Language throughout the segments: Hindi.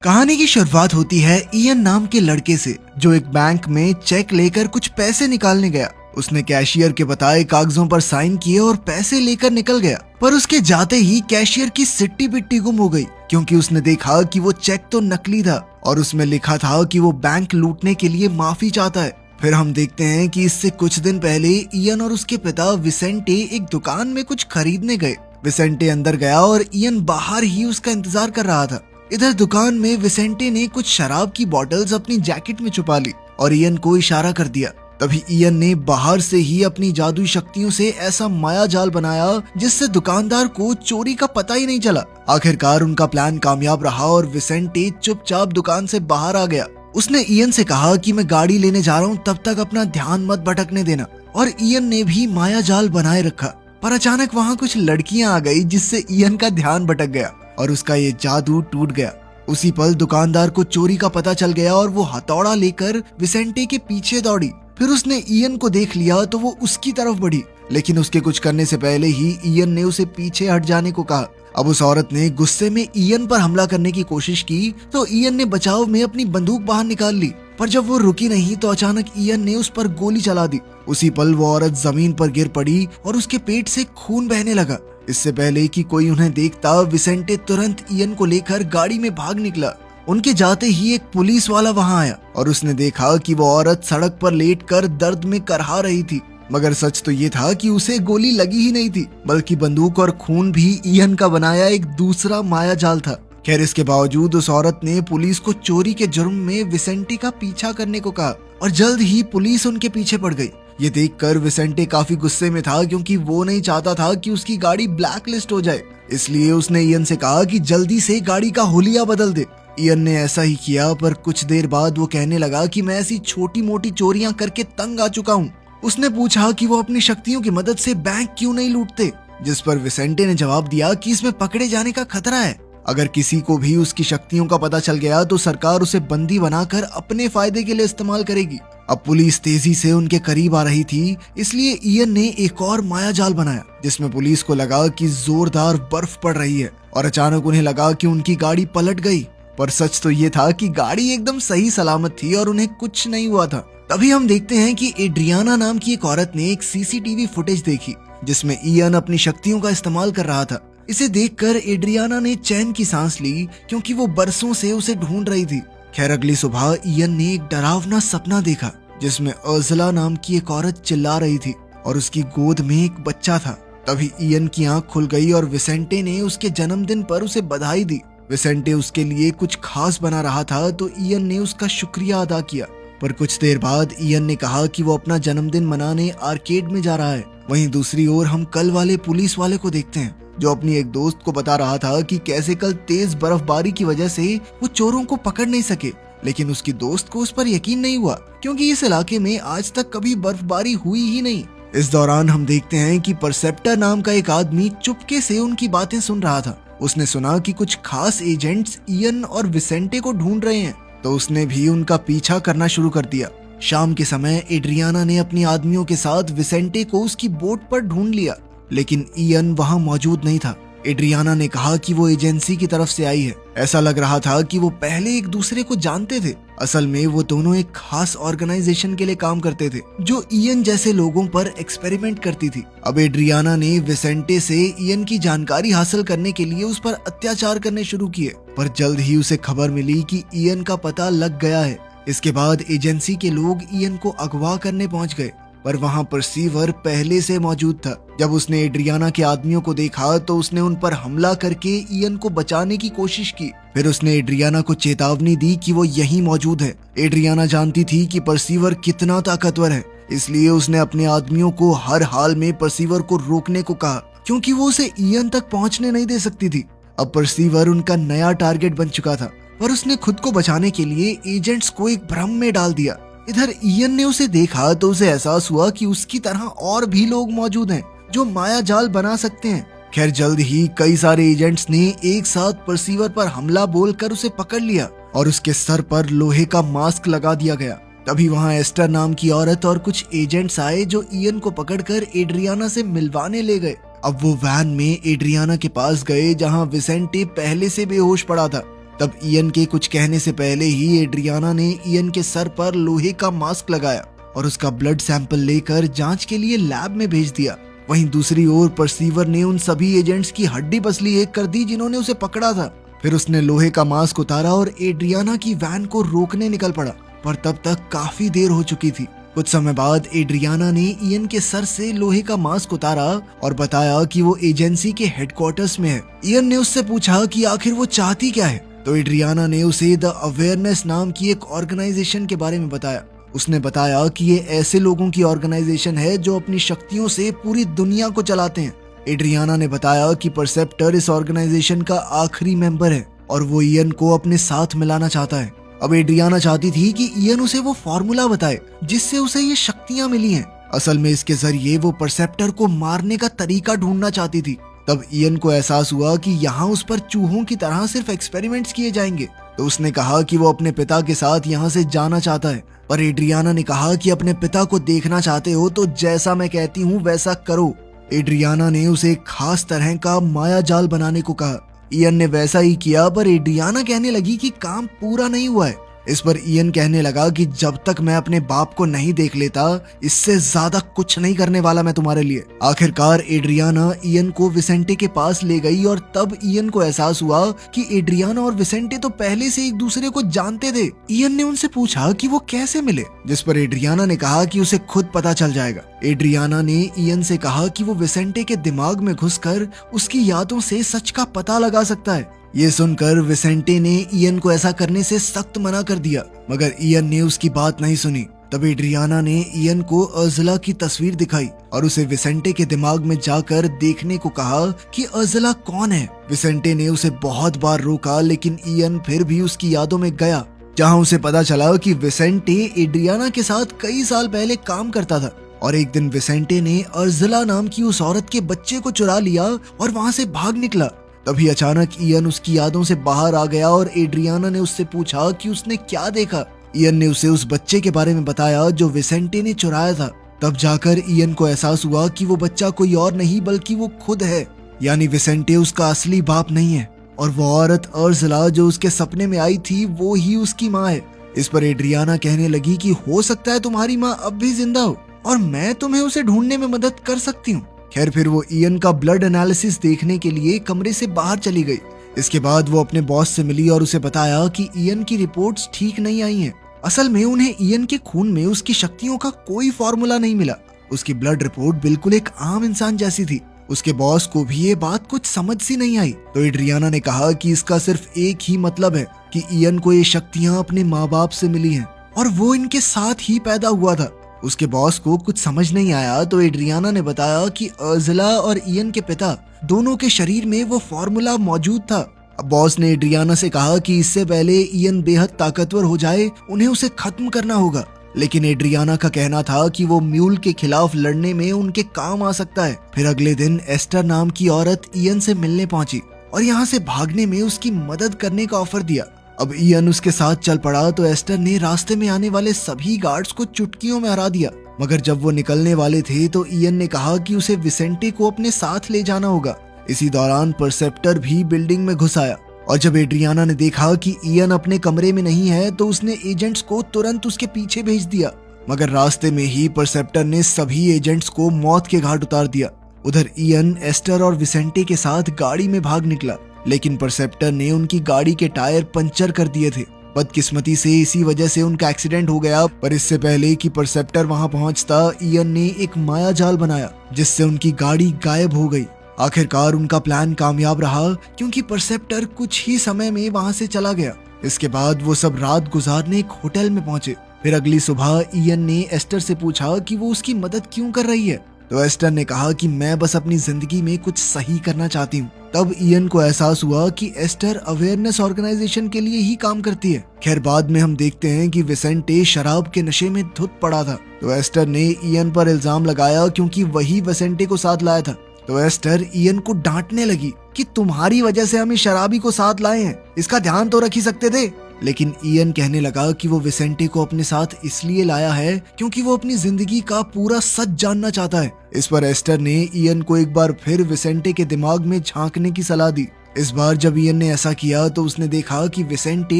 कहानी की शुरुआत होती है इयन नाम के लड़के से जो एक बैंक में चेक लेकर कुछ पैसे निकालने गया। उसने कैशियर के बताए कागजों पर साइन किए और पैसे लेकर निकल गया, पर उसके जाते ही कैशियर की सिट्टी बिट्टी गुम हो गई क्योंकि उसने देखा कि वो चेक तो नकली था और उसमें लिखा था कि वो बैंक लूटने के लिए माफी चाहता है। फिर हम देखते हैं कि इससे कुछ दिन पहले इयन और उसके पिता विसेंटे एक दुकान में कुछ खरीदने गए। विसेंटे अंदर गया और इयन बाहर ही उसका इंतजार कर रहा था। इधर दुकान में विसेंटे ने कुछ शराब की बॉटल्स अपनी जैकेट में छुपा ली और इयन को इशारा कर दिया। तभी इयन ने बाहर से ही अपनी जादुई शक्तियों से ऐसा माया जाल बनाया जिससे दुकानदार को चोरी का पता ही नहीं चला। आखिरकार उनका प्लान कामयाब रहा और विसेंटे चुपचाप दुकान से बाहर आ गया। उसने इयन से कहा कि मैं गाड़ी लेने जा रहा हूँ, तब तक अपना ध्यान मत भटकने देना। और इयन ने भी माया जाल बनाए रखा, पर अचानक वहाँ कुछ लड़कियां आ गई जिससे इयन का ध्यान भटक गया और उसका ये जादू टूट गया। उसी पल दुकानदार को चोरी का पता चल गया और वो हथौड़ा लेकर विसेंटे के पीछे दौड़ी। फिर उसने इयन को देख लिया तो वो उसकी तरफ बढ़ी, लेकिन उसके कुछ करने से पहले ही इयन ने उसे पीछे हट जाने को कहा। अब उस औरत ने गुस्से में इयन पर हमला करने की कोशिश की तो इयन ने बचाव में अपनी बंदूक बाहर निकाल ली, पर जब वो रुकी नहीं तो अचानक इयन ने उस पर गोली चला दी। उसी पल वो औरत जमीन पर गिर पड़ी और उसके पेट से खून बहने लगा। इससे पहले कि कोई उन्हें देखता, विसेंटे तुरंत इयन को लेकर गाड़ी में भाग निकला। उनके जाते ही एक पुलिस वाला वहां आया और उसने देखा कि वो औरत सड़क पर लेटकर दर्द में करहा रही थी, मगर सच तो ये था कि उसे गोली लगी ही नहीं थी, बल्कि बंदूक और खून भी इयन का बनाया एक दूसरा माया जाल था। खैर, इसके बावजूद उस औरत ने पुलिस को चोरी के जुर्म में विसेंटे का पीछा करने को कहा और जल्द ही पुलिस उनके पीछे पड़ गई। ये देखकर विसेंटे काफी गुस्से में था क्योंकि वो नहीं चाहता था कि उसकी गाड़ी ब्लैक लिस्ट हो जाए। इसलिए उसने इयन से कहा कि जल्दी से गाड़ी का हुलिया बदल दे। इयन ने ऐसा ही किया, पर कुछ देर बाद वो कहने लगा कि मैं ऐसी छोटी मोटी चोरियां करके तंग आ चुका हूँ। उसने पूछा कि वो अपनी शक्तियों की मदद से बैंक क्यों नहीं लूटते, जिस पर विसेंटे ने जवाब दिया कि इसमें पकड़े जाने का खतरा है। अगर किसी को भी उसकी शक्तियों का पता चल गया तो सरकार उसे बंदी बनाकर अपने फायदे के लिए इस्तेमाल करेगी। अब पुलिस तेजी से उनके करीब आ रही थी, इसलिए इयन ने एक और माया जाल बनाया जिसमें पुलिस को लगा कि जोरदार बर्फ पड़ रही है और अचानक उन्हें लगा कि उनकी गाड़ी पलट गई। पर सच तो ये था कि गाड़ी एकदम सही सलामत थी और उन्हें कुछ नहीं हुआ था। तभी हम देखते हैं कि एड्रियाना नाम की एक औरत ने एक सीसीटीवी फुटेज देखी जिसमें इयन अपनी शक्तियों का इस्तेमाल कर रहा था। इसे देखकर एड्रियाना ने चैन की सांस ली क्योंकि वो बरसों से उसे ढूंढ रही थी। खैर, अगली सुबह इयन ने एक डरावना सपना देखा जिसमें अर्ज़ला नाम की एक औरत चिल्ला रही थी और उसकी गोद में एक बच्चा था। तभी इयन की आंख खुल गई और विसेंटे ने उसके जन्मदिन पर उसे बधाई दी। विसेंटे उसके लिए कुछ खास बना रहा था तो इयन ने उसका शुक्रिया अदा किया, पर कुछ देर बाद इयन ने कहा कि वो अपना जन्मदिन मनाने आर्केड में जा रहा है। वहीं दूसरी ओर हम कल वाले पुलिस वाले को देखते हैं जो अपनी एक दोस्त को बता रहा था कि कैसे कल तेज बर्फबारी की वजह से वो चोरों को पकड़ नहीं सके, लेकिन उसकी दोस्त को उस पर यकीन नहीं हुआ क्योंकि इस इलाके में आज तक कभी बर्फबारी हुई ही नहीं। इस दौरान हम देखते हैं कि परसेप्टर नाम का एक आदमी चुपके से उनकी बातें सुन रहा था। उसने सुना कि कुछ खास एजेंट्स इयन और विसेंटे को ढूंढ रहे हैं, तो उसने भी उनका पीछा करना शुरू कर दिया। शाम के समय एड्रियाना ने अपनी आदमियों के साथ विसेंटे को उसकी बोट पर ढूंढ लिया, लेकिन इयन वहां मौजूद नहीं था। एड्रियाना ने कहा कि वो एजेंसी की तरफ से आई है। ऐसा लग रहा था कि वो पहले एक दूसरे को जानते थे। असल में वो दोनों एक खास ऑर्गेनाइजेशन के लिए काम करते थे जो इयन जैसे लोगों पर एक्सपेरिमेंट करती थी। अब एड्रियाना ने विसेंटे से इयन की जानकारी हासिल करने के लिए उस पर अत्याचार करने शुरू किए, पर जल्द ही उसे खबर मिली कि इयन का पता लग गया है। इसके बाद एजेंसी के लोग इयन को अगवा करने पहुंच गए, पर वहां परसीवर पहले से मौजूद था। जब उसने एड्रियाना के आदमियों को देखा तो उसने उन पर हमला करके इयन को बचाने की कोशिश की। फिर उसने एड्रियाना को चेतावनी दी कि वो यहीं मौजूद है। एड्रियाना जानती थी कि परसीवर कितना ताकतवर है, इसलिए उसने अपने आदमियों को हर हाल में परसीवर को रोकने को कहा क्योंकि वो उसे इयन तक पहुंचने नहीं दे सकती थी। अब परसीवर उनका नया टारगेट बन चुका था, पर उसने खुद को बचाने के लिए एजेंट्स को एक भ्रम में डाल दिया। इधर इयन ने उसे देखा तो उसे एहसास हुआ कि उसकी तरह और भी लोग मौजूद हैं जो माया जाल बना सकते हैं। खैर, जल्द ही कई सारे एजेंट्स ने एक साथ परसीवर पर हमला बोलकर उसे पकड़ लिया और उसके सर पर लोहे का मास्क लगा दिया गया। तभी वहां एस्टर नाम की औरत और कुछ एजेंट्स आए जो इयन को पकड़कर एड्रियाना से मिलवाने ले गए। अब वो वैन में एड्रियाना के पास गए जहां विसेंटे पहले से बेहोश पड़ा था। तब इयन के कुछ कहने से पहले ही एड्रियाना ने इयन के सर पर लोहे का मास्क लगाया और उसका ब्लड सैंपल लेकर जांच के लिए लैब में भेज दिया। वहीं दूसरी ओर परसीवर ने उन सभी एजेंट्स की हड्डी पसली एक कर दी जिन्होंने उसे पकड़ा था। फिर उसने लोहे का मास्क उतारा और एड्रियाना की वैन को रोकने निकल पड़ा, पर तब तक काफी देर हो चुकी थी। कुछ समय बाद एड्रियाना ने इयन के सर से लोहे का मास्क उतारा और बताया कि वो एजेंसी के हेडक्वार्टर्स में है। इयन ने उससे पूछा कि आखिर वो चाहती क्या है, तो एड्रियाना ने उसे द अवेयरनेस नाम की एक ऑर्गेनाइजेशन के बारे में बताया। उसने बताया कि ये ऐसे लोगों की ऑर्गेनाइजेशन है जो अपनी शक्तियों से पूरी दुनिया को चलाते हैं। एड्रियाना ने बताया कि परसेप्टर इस ऑर्गेनाइजेशन का आखिरी मेंबर है और वो इयन को अपने साथ मिलाना चाहता है। अब एड्रियाना चाहती थी कि इयन उसे वो फॉर्मूला बताए जिससे उसे ये शक्तियां मिली हैं। असल में इसके जरिए वो परसेप्टर को मारने का तरीका ढूंढना चाहती थी। तब इयन को एहसास हुआ कि यहाँ उस पर चूहों की तरह सिर्फ एक्सपेरिमेंट्स किए जाएंगे, तो उसने कहा कि वो अपने पिता के साथ यहाँ से जाना चाहता है। पर एड्रियाना ने कहा कि अपने पिता को देखना चाहते हो तो जैसा मैं कहती हूँ वैसा करो। एड्रियाना ने उसे एक खास तरह का माया जाल बनाने को कहा। इयन ने वैसा ही किया, पर एड्रियाना कहने लगी कि काम पूरा नहीं हुआ है। इस पर इयन कहने लगा कि जब तक मैं अपने बाप को नहीं देख लेता, इससे ज्यादा कुछ नहीं करने वाला मैं तुम्हारे लिए। आखिरकार एड्रियाना इयन को विसेंटे के पास ले गई और तब इयन को एहसास हुआ कि एड्रियाना और विसेंटे तो पहले से एक दूसरे को जानते थे। इयन ने उनसे पूछा कि वो कैसे मिले, जिस पर एड्रियाना ने कहा कि उसे खुद पता चल जाएगा। एड्रियाना ने इयन से कहा कि वो विसेंटे के दिमाग में घुसकर उसकी यादों से सच का पता लगा सकता है। ये सुनकर विसेंटे ने इयन को ऐसा करने से सख्त मना कर दिया, मगर इयन ने उसकी बात नहीं सुनी। तब एड्रियाना ने इयन को अर्ज़ला की तस्वीर दिखाई और उसे विसेंटे के दिमाग में जाकर देखने को कहा कि अर्ज़ला कौन है। विसेंटे ने उसे बहुत बार रोका, लेकिन इयन फिर भी उसकी यादों में गया, जहां उसे पता चला कि विसेंटे एड्रियाना के साथ कई साल पहले काम करता था। और एक दिन विसेंटे ने अर्ज़ला नाम की उस औरत के बच्चे को चुरा लिया और वहां से भाग निकला। तभी अचानक इयन उसकी यादों से बाहर आ गया और एड्रियाना ने उससे पूछा कि उसने क्या देखा। इयन ने उसे उस बच्चे के बारे में बताया जो विसेंटे ने चुराया था। तब जाकर इयन को एहसास हुआ कि वो बच्चा कोई और नहीं बल्कि वो खुद है, यानी विसेंटे उसका असली बाप नहीं है और वो औरत अर्ज़ला जो उसके सपने में आई थी वो ही उसकी माँ है। इस पर एड्रियाना कहने लगी कि हो सकता है तुम्हारी माँ अब भी जिंदा हो और मैं तुम्हें उसे ढूंढने में मदद कर सकती हूँ। खैर, फिर वो इयन का ब्लड एनालिसिस देखने के लिए कमरे से बाहर चली गई। इसके बाद वो अपने बॉस से मिली और उसे बताया कि इयन की रिपोर्ट्स ठीक नहीं आई हैं। असल में उन्हें इयन के खून में उसकी शक्तियों का कोई फॉर्मूला नहीं मिला। उसकी ब्लड रिपोर्ट बिल्कुल एक आम इंसान जैसी थी। उसके बॉस को भी ये बात कुछ समझ सी नहीं आई। तो एड्रियाना ने कहा कि इसका सिर्फ एक ही मतलब है कि इयन को ये शक्तियां अपने माँ बाप से मिली हैं और वो इनके साथ ही पैदा हुआ था। उसके बॉस को कुछ समझ नहीं आया, तो एड्रियाना ने बताया कि अर्ज़ला और इयन के पिता दोनों के शरीर में वो फॉर्मूला मौजूद था। अब बॉस ने एड्रियाना से कहा कि इससे पहले इयन बेहद ताकतवर हो जाए उन्हें उसे खत्म करना होगा, लेकिन एड्रियाना का कहना था कि वो म्यूल के खिलाफ लड़ने में उनके काम आ सकता है। फिर अगले दिन एस्टर नाम की औरत इयन से मिलने पहुंची और यहाँ से भागने में उसकी मदद करने का ऑफर दिया। अब इयन उसके साथ चल पड़ा तो एस्टर ने रास्ते में आने वाले सभी गार्ड्स को चुटकियों में हरा दिया। मगर जब वो निकलने वाले थे तो इयन ने कहा कि उसे विसेंटे को अपने साथ ले जाना होगा। इसी दौरान परसेप्टर भी बिल्डिंग में घुस आया और जब एड्रियाना ने देखा कि इयन अपने कमरे में नहीं है तो उसने एजेंट्स को तुरंत उसके पीछे भेज दिया। मगर रास्ते में ही परसेप्टर ने सभी एजेंट्स को मौत के घाट उतार दिया। उधर इयन एस्टर और विसेंटे के साथ गाड़ी में भाग निकला, लेकिन परसेप्टर ने उनकी गाड़ी के टायर पंचर कर दिए थे। बदकिस्मती से इसी वजह से उनका एक्सीडेंट हो गया। पर इससे पहले कि परसेप्टर वहां पहुंचता, इयन ने एक माया जाल बनाया जिससे उनकी गाड़ी गायब हो गई। आखिरकार उनका प्लान कामयाब रहा क्योंकि परसेप्टर कुछ ही समय में वहां से चला गया। इसके बाद वो सब रात गुजारने एक होटल में पहुंचे। फिर अगली सुबह इयन ने एस्टर से पूछा कि वो उसकी मदद क्यों कर रही है, तो एस्टर ने कहा कि मैं बस अपनी जिंदगी में कुछ सही करना चाहती हूँ। तब इयन को एहसास हुआ कि एस्टर अवेयरनेस ऑर्गेनाइजेशन के लिए ही काम करती है। खैर, बाद में हम देखते हैं कि विसेंटे शराब के नशे में धुत पड़ा था, तो एस्टर ने इयन पर इल्जाम लगाया क्योंकि वही विसेंटे को साथ लाया था। तो एस्टर इयन को डांटने लगी कि तुम्हारी वजह से हम इस शराबी को साथ लाए हैं, इसका ध्यान तो रख ही सकते थे। लेकिन इयन कहने लगा कि वो विसेंटे को अपने साथ इसलिए लाया है क्योंकि वो अपनी जिंदगी का पूरा सच जानना चाहता है। इस पर एस्टर ने इयन को एक बार फिर विसेंटे के दिमाग में झांकने की सलाह दी। इस बार जब इयन ने ऐसा किया तो उसने देखा कि विसेंटे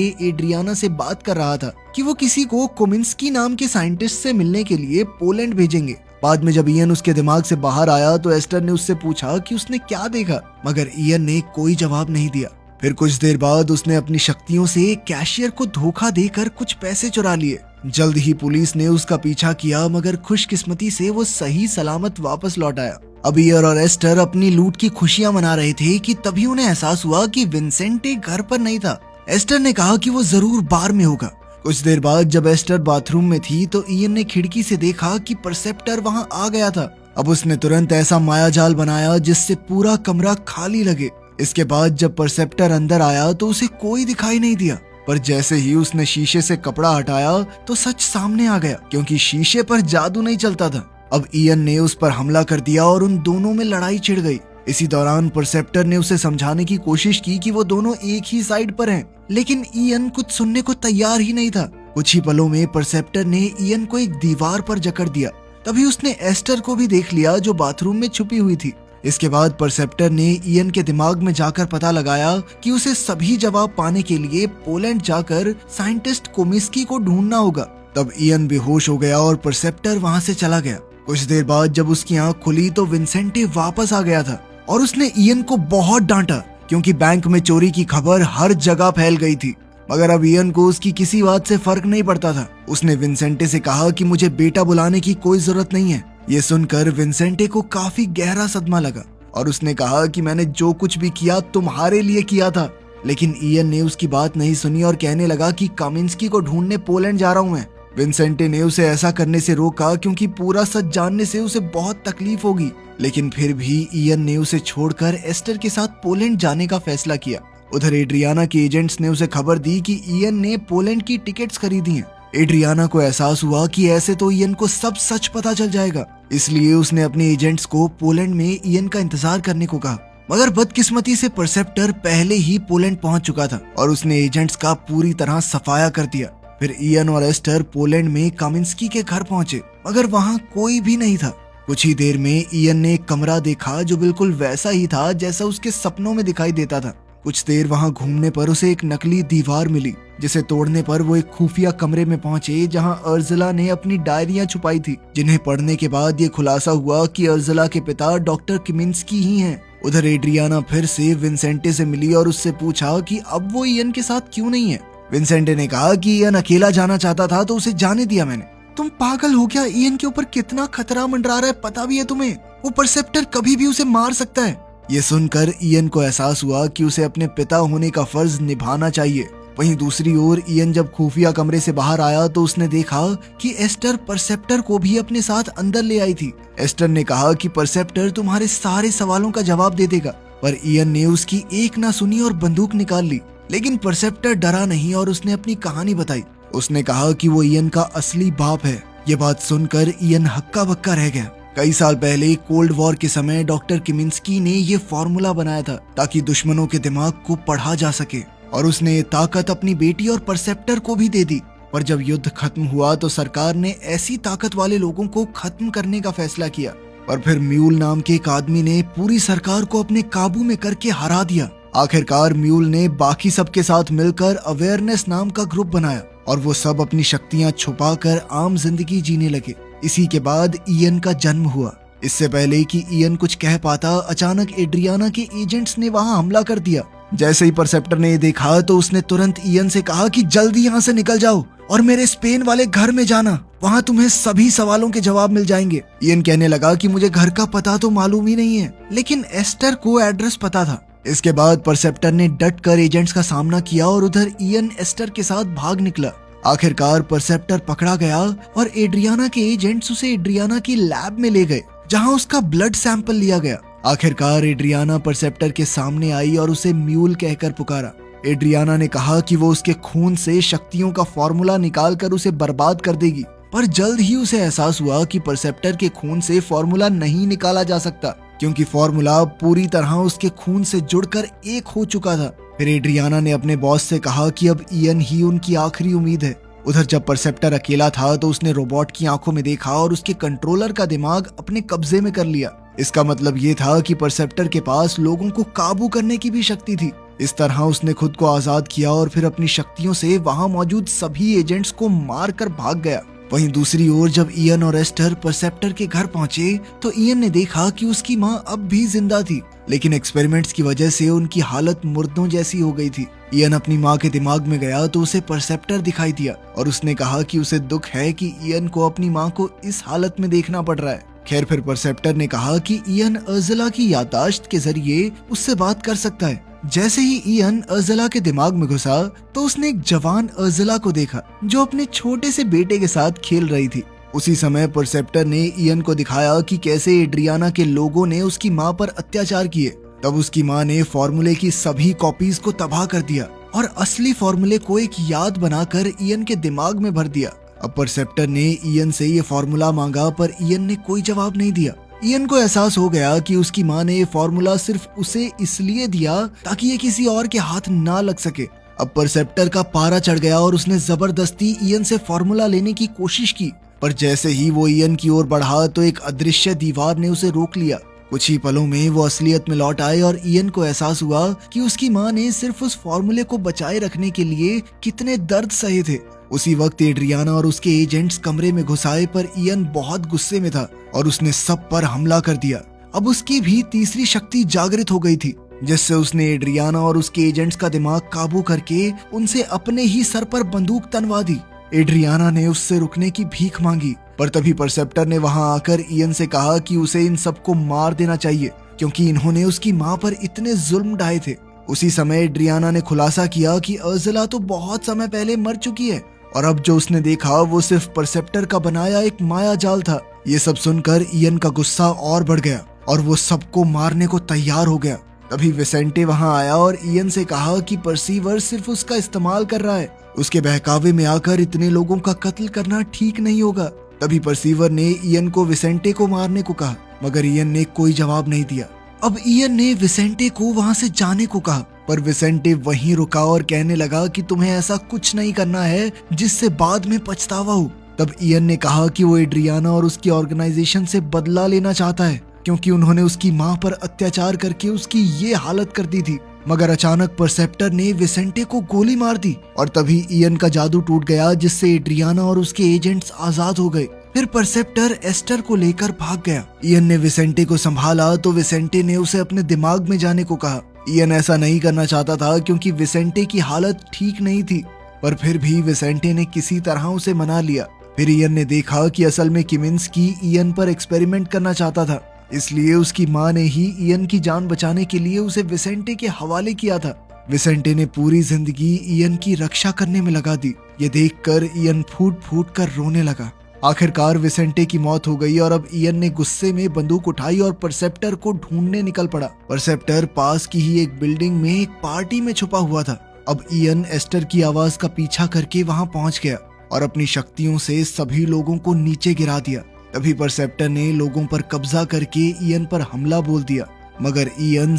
एड्रियाना से बात कर रहा था कि वो किसी को कोमिंस्की नाम के साइंटिस्ट से मिलने के लिए पोलैंड भेजेंगे। बाद में जब इयन उसके दिमाग से बाहर आया तो एस्टर ने उससे पूछा कि उसने क्या देखा, मगर इयन ने कोई जवाब नहीं दिया। फिर कुछ देर बाद उसने अपनी शक्तियों से कैशियर को धोखा देकर कुछ पैसे चुरा लिए। जल्द ही पुलिस ने उसका पीछा किया, मगर खुशकिस्मती से वो सही सलामत वापस लौट आया। अब इयर और एस्टर अपनी लूट की खुशियां मना रहे थे कि तभी उन्हें एहसास हुआ कि विंसेंटे घर पर नहीं था। एस्टर ने कहा कि वो जरूर बार में होगा। कुछ देर बाद जब एस्टर बाथरूम में थी तो इयन ने खिड़की से देखा कि परसेप्टर वहां आ गया था। अब उसने तुरंत ऐसा मायाजाल बनाया जिससे पूरा कमरा खाली लगे। इसके बाद जब परसेप्टर अंदर आया तो उसे कोई दिखाई नहीं दिया, पर जैसे ही उसने शीशे से कपड़ा हटाया तो सच सामने आ गया, क्योंकि शीशे पर जादू नहीं चलता था। अब इयन ने उस पर हमला कर दिया और उन दोनों में लड़ाई छिड़ गई। इसी दौरान परसेप्टर ने उसे समझाने की कोशिश की कि वो दोनों एक ही साइड पर हैं, लेकिन इयन कुछ सुनने को तैयार ही नहीं था। कुछ ही पलों में परसेप्टर ने इयन को एक दीवार पर जकड़ दिया। तभी उसने एस्टर को भी देख लिया जो बाथरूम में छुपी हुई थी। इसके बाद परसेप्टर ने इयन के दिमाग में जाकर पता लगाया कि उसे सभी जवाब पाने के लिए पोलैंड जाकर साइंटिस्ट कोमिस्की को ढूंढना होगा। तब इयन बेहोश हो गया और परसेप्टर वहां से चला गया। कुछ देर बाद जब उसकी आंख खुली तो विंसेंटे वापस आ गया था और उसने इयन को बहुत डांटा, क्योंकि बैंक में चोरी की खबर हर जगह फैल गई थी। मगर अब इयन को उसकी किसी बात से फर्क नहीं पड़ता था। उसने विंसेंटे से कहा कि मुझे बेटा बुलाने की कोई जरूरत नहीं है। ये सुनकर विंसेंटे को काफी गहरा सदमा लगा और उसने कहा कि मैंने जो कुछ भी किया तुम्हारे लिए किया था। लेकिन इयन ने उसकी बात नहीं सुनी और कहने लगा कि कामिंस्की को ढूंढने पोलैंड जा रहा हूं मैं। विंसेंटे ने उसे ऐसा करने से रोका, क्योंकि पूरा सच जानने से उसे बहुत तकलीफ होगी। लेकिन फिर भी इयन ने उसे छोड़कर एस्टर के साथ पोलैंड जाने का फैसला किया। उधर एड्रियाना के एजेंट्स ने उसे खबर दी कि इयन ने पोलैंड की टिकट्स खरीदी हैं। एड्रियाना को एहसास हुआ कि ऐसे तो इयन को सब सच पता चल जाएगा, इसलिए उसने अपने एजेंट्स को पोलैंड में इयन का इंतजार करने को कहा। मगर बदकिस्मती से परसेप्टर पहले ही पोलैंड पहुंच चुका था और उसने एजेंट्स का पूरी तरह सफाया कर दिया। फिर इयन और एस्टर पोलैंड में कामिंस्की के घर पहुंचे, मगर वहां कोई भी नहीं था। कुछ ही देर में इयन ने एक कमरा देखा जो बिल्कुल वैसा ही था जैसा उसके सपनों में दिखाई देता था। कुछ देर वहां घूमने पर उसे एक नकली दीवार मिली, जिसे तोड़ने पर वो एक खुफिया कमरे में पहुंचे जहां अर्जुला ने अपनी डायरियां छुपाई थी, जिन्हें पढ़ने के बाद ये खुलासा हुआ कि अर्जुला के पिता डॉक्टर किमिंस्की ही हैं। उधर एड्रियाना फिर से विंसेंटे से मिली और उससे पूछा कि अब वो इयन के साथ क्यों नहीं है। विंसेंटे ने कहा कि इयन अकेला जाना चाहता था तो उसे जाने दिया मैंने। तुम पागल हो क्या? इयन के ऊपर कितना खतरा मंडरा रहा है पता भी है तुम्हें? वो परसेप्टर कभी भी उसे मार सकता है। ये सुनकर इयन को एहसास हुआ कि उसे अपने पिता होने का फर्ज निभाना चाहिए। वहीं दूसरी ओर इयन जब खुफिया कमरे से बाहर आया तो उसने देखा कि एस्टर परसेप्टर को भी अपने साथ अंदर ले आई थी। एस्टर ने कहा कि परसेप्टर तुम्हारे सारे सवालों का जवाब दे देगा, पर इयन ने उसकी एक ना सुनी और बंदूक निकाल ली। लेकिन परसेप्टर डरा नहीं और उसने अपनी कहानी बताई। उसने कहा कि वो इयन का असली बाप है। ये बात सुनकर इयन हक्का बक्का रह गया। कई साल पहले कोल्ड वॉर के समय डॉक्टर किमिंस्की ने ये फॉर्मूला बनाया था ताकि दुश्मनों के दिमाग को पढ़ा जा सके, और उसने ये ताकत अपनी बेटी और परसेप्टर को भी दे दी। पर जब युद्ध खत्म हुआ तो सरकार ने ऐसी ताकत वाले लोगों को खत्म करने का फैसला किया, पर फिर म्यूल नाम के एक आदमी ने पूरी सरकार को अपने काबू में करके हरा दिया। आखिरकार म्यूल ने बाकी सबके साथ मिलकर अवेयरनेस नाम का ग्रुप बनाया और वो सब अपनी शक्तियां छुपाकर आम जिंदगी जीने लगे। इसी के बाद इयन का जन्म हुआ। इससे पहले कि इयन कुछ कह पाता, अचानक एड्रियाना के एजेंट्स ने वहां हमला कर दिया। जैसे ही परसेप्टर ने ये देखा तो उसने तुरंत इयन से कहा कि जल्दी यहाँ से निकल जाओ और मेरे स्पेन वाले घर में जाना, वहाँ तुम्हें सभी सवालों के जवाब मिल जाएंगे। इयन कहने लगा कि मुझे घर का पता तो मालूम ही नहीं है, लेकिन एस्टर को एड्रेस पता था। इसके बाद परसेप्टर ने डट कर एजेंट्स का सामना किया और उधर इयन एस्टर के साथ भाग निकला। आखिरकार परसेप्टर पकड़ा गया और एड्रियाना के एजेंट्स उसे एड्रियाना की लैब में ले गए, जहां उसका ब्लड सैंपल लिया गया। आखिरकार एड्रियाना परसेप्टर के सामने आई और उसे म्यूल कहकर पुकारा। एड्रियाना ने कहा कि वो उसके खून से शक्तियों का फॉर्मूला निकाल कर उसे बर्बाद कर देगी, पर जल्द ही उसे एहसास हुआ कि परसेप्टर के खून से फॉर्मूला नहीं निकाला जा सकता, क्योंकि फॉर्मूला पूरी तरह उसके खून से जुड़कर एक हो चुका था। फिर एड्रियाना ने अपने बॉस से कहा कि अब इयन ही उनकी आखिरी उम्मीद है। उधर जब परसेप्टर अकेला था तो उसने रोबोट की आंखों में देखा और उसके कंट्रोलर का दिमाग अपने कब्जे में कर लिया। इसका मतलब ये था कि परसेप्टर के पास लोगों को काबू करने की भी शक्ति थी। इस तरह उसने खुद को आजाद किया और फिर अपनी शक्तियों से वहां मौजूद सभी एजेंट्स को मार कर भाग गया। वहीं दूसरी ओर जब इयन और एस्टर परसेप्टर के घर पहुंचे तो इयन ने देखा कि उसकी मां अब भी जिंदा थी, लेकिन एक्सपेरिमेंट्स की वजह से उनकी हालत मुर्दों जैसी हो गई थी। इयन अपनी मां के दिमाग में गया तो उसे परसेप्टर दिखाई दिया और उसने कहा कि उसे दुख है कि इयन को अपनी मां को इस हालत में देखना पड़ रहा है। खैर फिर परसेप्टर ने कहा कि इयन अर्ज़ला की याददाश्त के जरिए उससे बात कर सकता है। जैसे ही इयन अर्ज़ला के दिमाग में घुसा तो उसने एक जवान अर्ज़ला को देखा जो अपने छोटे से बेटे के साथ खेल रही थी। उसी समय परसेप्टर ने इयन को दिखाया कि कैसे एड्रियाना के लोगों ने उसकी मां पर अत्याचार किए। तब उसकी मां ने फॉर्मूले की सभी कॉपीज को तबाह कर दिया और असली फॉर्मूले को एक याद बनाकर इयन के दिमाग में भर दिया। अब परसेप्टर ने इयन से ये फॉर्मूला मांगा पर इयन ने कोई जवाब नहीं दिया। इयन को एहसास हो गया कि उसकी मां ने ये फॉर्मूला सिर्फ उसे इसलिए दिया ताकि ये किसी और के हाथ ना लग सके। अब परसेप्टर का पारा चढ़ गया और उसने जबरदस्ती इयन से फॉर्मूला लेने की कोशिश की, पर जैसे ही वो इयन की ओर बढ़ा तो एक अदृश्य दीवार ने उसे रोक लिया। कुछ ही पलों में वो असलियत में लौट आए और इयन को एहसास हुआ कि उसकी मां ने सिर्फ उस फॉर्मूले को बचाए रखने के लिए कितने दर्द सहे थे। उसी वक्त एड्रियाना और उसके एजेंट्स कमरे में घुस आए पर इयन बहुत गुस्से में था और उसने सब पर हमला कर दिया। अब उसकी भी तीसरी शक्ति जागृत हो गई थी, जिससे उसने एड्रियाना और उसके एजेंट्स का दिमाग काबू करके उनसे अपने ही सर पर बंदूक तनवा दी। एड्रियाना ने उससे रुकने की भीख मांगी, पर तभी परसेप्टर ने वहां आकर इयन से कहा कि उसे इन सबको मार देना चाहिए क्योंकि इन्होंने उसकी मां पर इतने जुल्म ढाए थे। उसी समय एड्रियाना ने खुलासा किया कि अर्ज़ला तो बहुत समय पहले मर चुकी है और अब जो उसने देखा वो सिर्फ परसेप्टर का बनाया एक माया जाल था। ये सब सुनकर इयन का गुस्सा और बढ़ गया और वो सबको मारने को तैयार हो गया। तभी विसेंटे वहां आया और इयन से कहा कि परसीवर सिर्फ उसका इस्तेमाल कर रहा है, उसके बहकावे में आकर इतने लोगों का कत्ल करना ठीक नहीं होगा। तभी परसीवर ने इयन को विसेंटे को मारने को कहा, मगर इयन ने कोई जवाब नहीं दिया। अब इयन ने विसेंटे को वहां से जाने को कहा, पर विसेंटे वहीं रुका और कहने लगा कि तुम्हें ऐसा कुछ नहीं करना है जिससे बाद में पछतावा हो। तब इयन ने कहा कि वो एड्रियाना और उसकी ऑर्गेनाइजेशन से बदला लेना चाहता है क्योंकि उन्होंने उसकी मां पर अत्याचार करके उसकी ये हालत कर दी थी। मगर अचानक परसेप्टर ने विसेंटे को गोली मार दी और तभी इयन का जादू टूट गया, जिससे एड्रियाना और उसके एजेंट्स आजाद हो गए। फिर परसेप्टर एस्टर को लेकर भाग गया। इयन ने विसेंटे को संभाला तो विसेंटे ने उसे अपने दिमाग में जाने को कहा। इयन ऐसा नहीं करना चाहता था क्योंकि विसेंटे की हालत ठीक नहीं थी, पर फिर भी विसेंटे ने किसी तरह उसे मना लिया। फिर इयन ने देखा कि असल में किमिंस्की इयन पर एक्सपेरिमेंट करना चाहता था, इसलिए उसकी मां ने ही इयन की जान बचाने के लिए उसे विसेंटे के हवाले किया था। विसेंटे ने पूरी जिंदगी इयन की रक्षा करने में लगा दी। ये देखकर इयन फूट फूट कर रोने लगा। आखिरकार विसेंटे की मौत हो गई और अब इयन ने गुस्से में बंदूक उठाई और परसेप्टर को ढूंढने निकल पड़ा। परसेप्टर पास की ही एक बिल्डिंग में एक पार्टी में छुपा हुआ था। अब इयन एस्टर की आवाज का पीछा करके वहां पहुंच गया और अपनी शक्तियों से सभी लोगों को नीचे गिरा दिया। तभी परसेप्टर ने लोगों पर कब्जा करके इयन पर हमला बोल दिया, मगर इयन